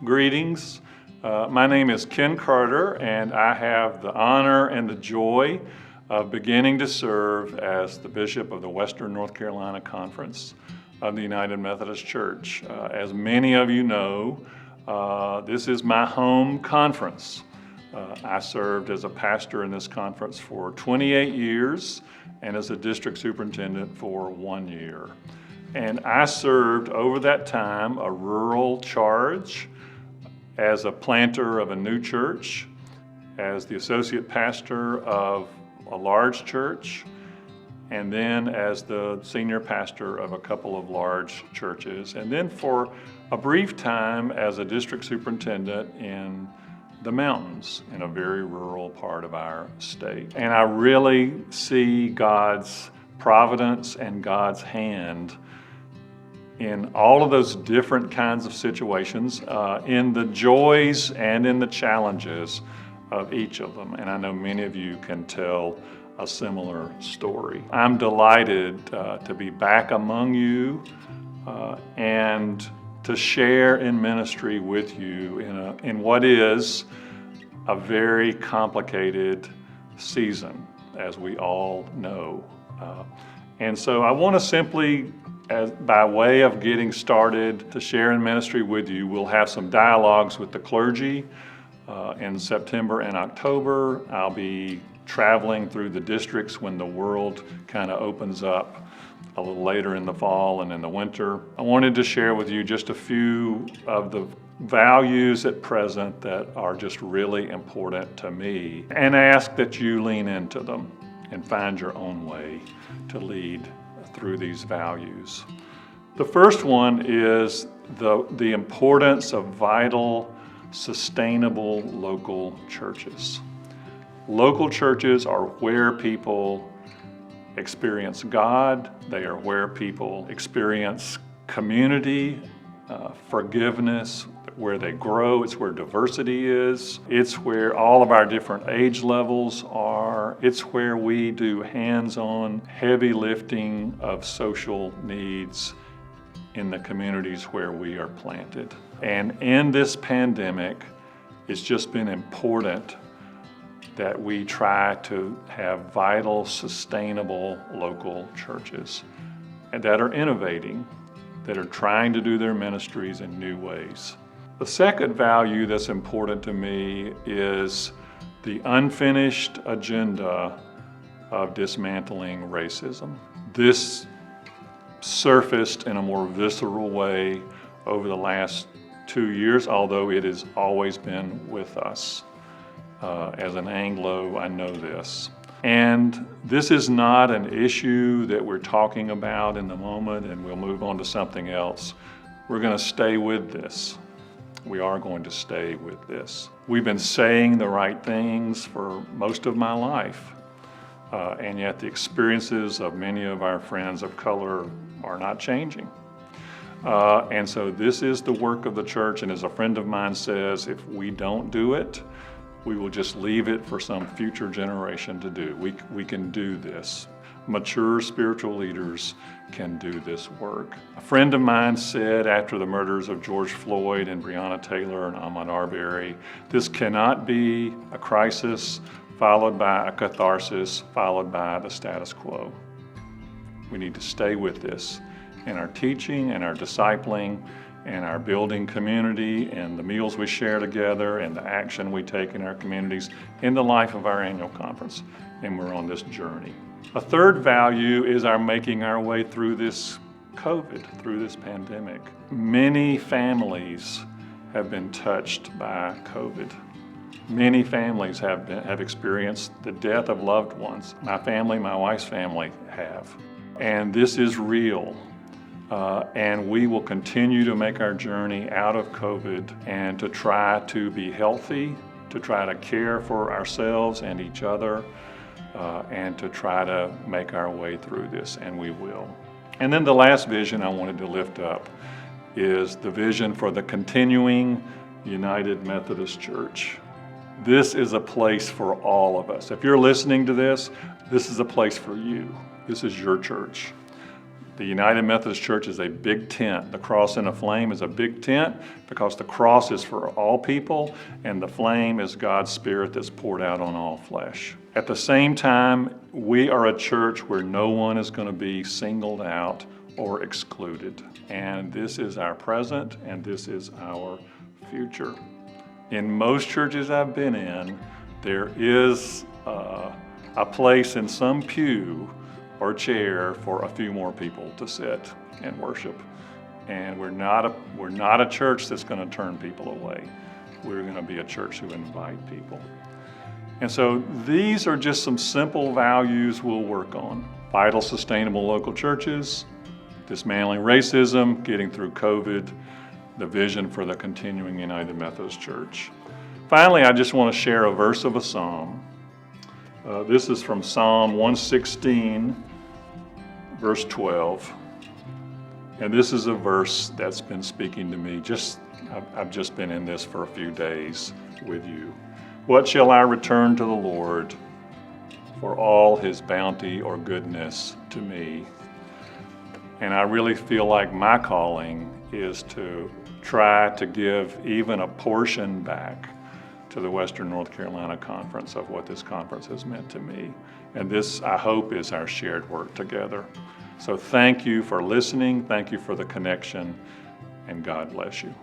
Greetings. My name is Ken Carter, and I have the honor and the joy of beginning to serve as the Bishop of the Western North Carolina Conference of the United Methodist Church. As many of you know, this is my home conference. I served as a pastor in this conference for 28 years and as a district superintendent for 1 year. And I served over that time a rural charge as a planter of a new church, as the associate pastor of a large church, and then as the senior pastor of a couple of large churches, and then for a brief time as a district superintendent in the mountains in a very rural part of our state. And I really see God's providence and God's hand in all of those different kinds of situations, in the joys and in the challenges of each of them. And I know many of you can tell a similar story. I'm delighted to be back among you and to share in ministry with you in what is a very complicated season, as we all know. And so I want to simply, by way of getting started, to share in ministry with you. We'll have some dialogues with the clergy in September and October. I'll be traveling through the districts when the world kind of opens up a little later in the fall and in the winter. I wanted to share with you just a few of the values at present that are just really important to me, and ask that you lean into them and find your own way to lead through these values. The first one is the importance of vital, sustainable local churches. Local churches are where people experience God. They are where people experience community, forgiveness, where they grow. It's where diversity is. It's where all of our different age levels are. It's where we do hands-on, heavy lifting of social needs in the communities where we are planted. And in this pandemic, it's just been important that we try to have vital, sustainable local churches that are innovating, that are trying to do their ministries in new ways. The second value that's important to me is the unfinished agenda of dismantling racism. This surfaced in a more visceral way over the last 2 years, although it has always been with us. As an Anglo, I know this. And this is not an issue that we're talking about in the moment and we'll move on to something else. We're going to stay with this. We are going to stay with this. We've been saying the right things for most of my life, and yet the experiences of many of our friends of color are not changing. And so this is the work of the church, and as a friend of mine says, if we don't do it, we will just leave it for some future generation to do. We can do this. Mature spiritual leaders can do this work. A friend of mine said after the murders of George Floyd and Breonna Taylor and Ahmaud Arbery, this cannot be a crisis followed by a catharsis, followed by the status quo. We need to stay with this in our teaching and our discipling and our building community and the meals we share together and the action we take in our communities in the life of our annual conference. And we're on this journey. A third value is our making our way through this COVID, through this pandemic. Many families have been touched by COVID. Many families have experienced the death of loved ones. My family, my wife's family have. And this is real. And we will continue to make our journey out of COVID and to try to be healthy, to try to care for ourselves and each other, and to try to make our way through this, and we will. And then the last vision I wanted to lift up is the vision for the continuing United Methodist Church. This is a place for all of us. If you're listening to this, this is a place for you. This is your church. The United Methodist Church is a big tent. The cross and the flame is a big tent because the cross is for all people and the flame is God's Spirit that's poured out on all flesh. At the same time, we are a church where no one is going to be singled out or excluded. And this is our present and this is our future. In most churches I've been in, there is a place in some pew or chair for a few more people to sit and worship. And we're not a church that's going to turn people away. We're going to be a church who invite people. And so these are just some simple values we'll work on. Vital, sustainable local churches, dismantling racism, getting through COVID, the vision for the continuing United Methodist Church. Finally, I just want to share a verse of a psalm. This is from Psalm 116, verse 12. And this is a verse that's been speaking to me. I've just been in this for a few days with you. What shall I return to the Lord for all his bounty or goodness to me? And I really feel like my calling is to try to give even a portion back to the Western North Carolina Conference of what this conference has meant to me. And this, I hope, is our shared work together. So thank you for listening, thank you for the connection, and God bless you.